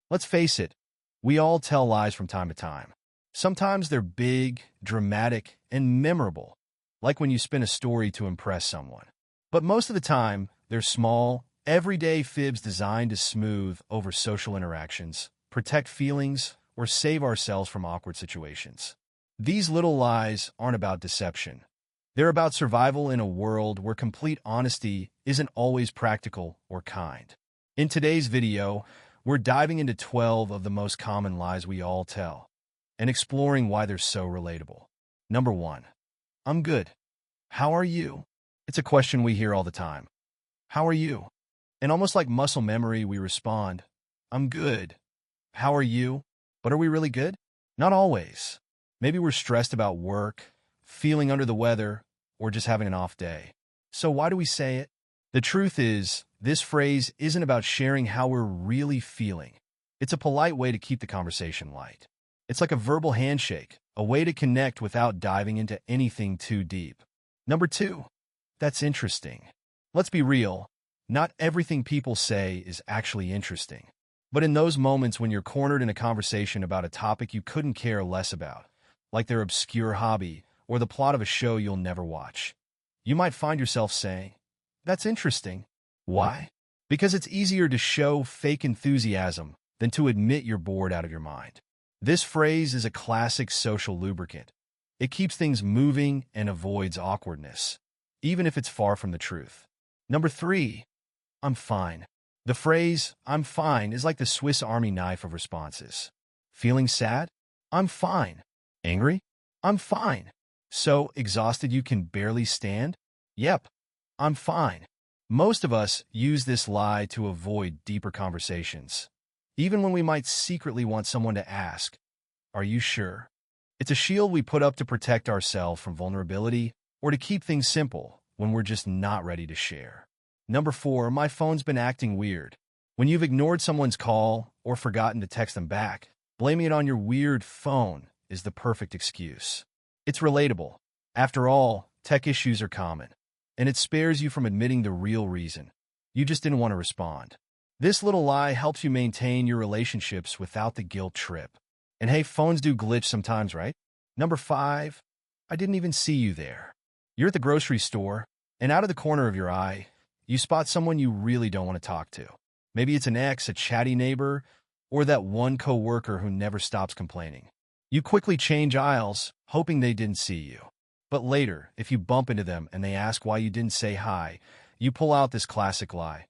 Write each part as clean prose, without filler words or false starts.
Let's face it, we all tell lies from time to time. Sometimes they're big, dramatic, and memorable, like when you spin a story to impress someone. But most of the time, they're small, everyday fibs designed to smooth over social interactions, protect feelings, or save ourselves from awkward situations. These little lies aren't about deception. They're about survival in a world where complete honesty isn't always practical or kind. In today's video, we're diving into 12 of the most common lies we all tell and exploring why they're so relatable. Number 1. I'm good. How are you? It's a question we hear all the time. How are you? And almost like muscle memory, we respond, I'm good. How are you? But are we really good? Not always. Maybe we're stressed about work, feeling under the weather, or just having an off day. So why do we say it? The truth is, this phrase isn't about sharing how we're really feeling. It's a polite way to keep the conversation light. It's like a verbal handshake, a way to connect without diving into anything too deep. Number 2. That's interesting. Let's be real. Not everything people say is actually interesting. But in those moments when you're cornered in a conversation about a topic you couldn't care less about, like their obscure hobby or the plot of a show you'll never watch, you might find yourself saying, that's interesting. Why? Because it's easier to show fake enthusiasm than to admit you're bored out of your mind. This phrase is a classic social lubricant. It keeps things moving and avoids awkwardness, even if it's far from the truth. Number 3. I'm fine. The phrase, I'm fine, is like the Swiss Army knife of responses. Feeling sad? I'm fine. Angry? I'm fine. So exhausted you can barely stand? Yep, I'm fine. Most of us use this lie to avoid deeper conversations, even when we might secretly want someone to ask, are you sure? It's a shield we put up to protect ourselves from vulnerability or to keep things simple when we're just not ready to share. Number 4, my phone's been acting weird. When you've ignored someone's call or forgotten to text them back, blaming it on your weird phone is the perfect excuse. It's relatable. After all, tech issues are common, and it spares you from admitting the real reason. You just didn't want to respond. This little lie helps you maintain your relationships without the guilt trip. And hey, phones do glitch sometimes, right? Number 5, I didn't even see you there. You're at the grocery store, and out of the corner of your eye, you spot someone you really don't want to talk to. Maybe it's an ex, a chatty neighbor, or that one coworker who never stops complaining. You quickly change aisles, hoping they didn't see you. But later, if you bump into them and they ask why you didn't say hi, you pull out this classic lie.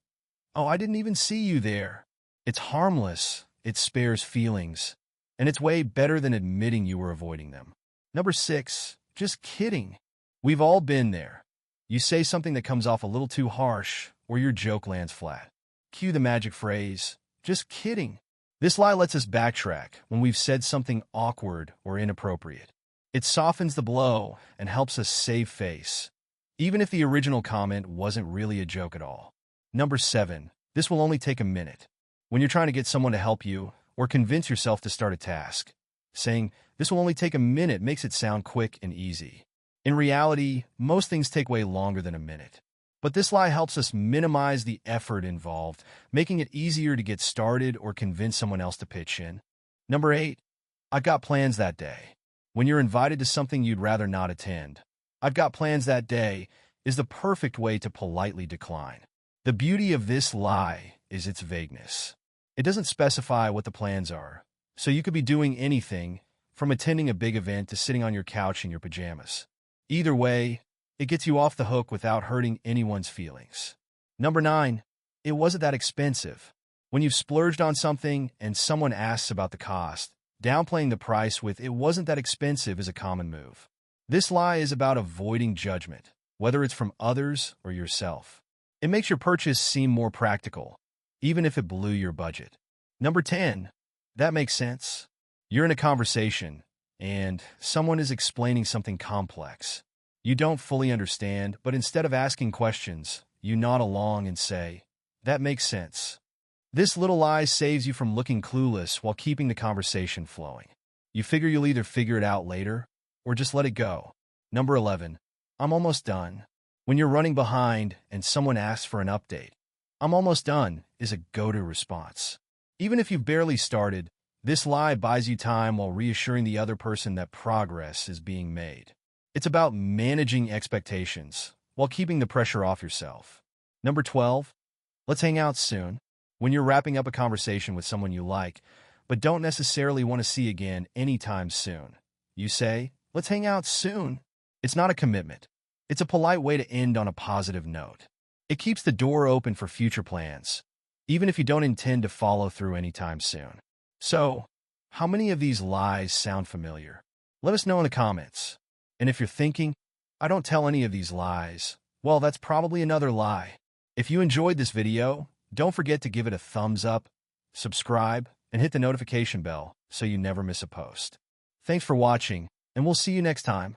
Oh, I didn't even see you there. It's harmless, it spares feelings, and it's way better than admitting you were avoiding them. Number 6, just kidding. We've all been there. You say something that comes off a little too harsh, or your joke lands flat. Cue the magic phrase, just kidding. This lie lets us backtrack when we've said something awkward or inappropriate. It softens the blow and helps us save face, even if the original comment wasn't really a joke at all. Number 7, this will only take a minute. When you're trying to get someone to help you or convince yourself to start a task, saying, this will only take a minute makes it sound quick and easy. In reality, most things take way longer than a minute. But this lie helps us minimize the effort involved, making it easier to get started or convince someone else to pitch in. Number 8, I've got plans that day. When you're invited to something you'd rather not attend, I've got plans that day is the perfect way to politely decline. The beauty of this lie is its vagueness. It doesn't specify what the plans are, so you could be doing anything from attending a big event to sitting on your couch in your pajamas. Either way, it gets you off the hook without hurting anyone's feelings. Number 9, it wasn't that expensive. When you've splurged on something and someone asks about the cost, downplaying the price with it wasn't that expensive is a common move. This lie is about avoiding judgment, whether it's from others or yourself. It makes your purchase seem more practical, even if it blew your budget. Number 10, that makes sense. You're in a conversation, and someone is explaining something complex. You don't fully understand, but instead of asking questions, you nod along and say, that makes sense. This little lie saves you from looking clueless while keeping the conversation flowing. You figure you'll either figure it out later or just let it go. Number 11, I'm almost done. When you're running behind and someone asks for an update, I'm almost done is a go-to response. Even if you've barely started, this lie buys you time while reassuring the other person that progress is being made. It's about managing expectations while keeping the pressure off yourself. Number 12, let's hang out soon. When you're wrapping up a conversation with someone you like, but don't necessarily want to see again anytime soon, you say, let's hang out soon. It's not a commitment. It's a polite way to end on a positive note. It keeps the door open for future plans, even if you don't intend to follow through anytime soon. So, how many of these lies sound familiar? Let us know in the comments. And if you're thinking, I don't tell any of these lies, well, that's probably another lie. If you enjoyed this video, don't forget to give it a thumbs up, subscribe, and hit the notification bell so you never miss a post. Thanks for watching, and we'll see you next time.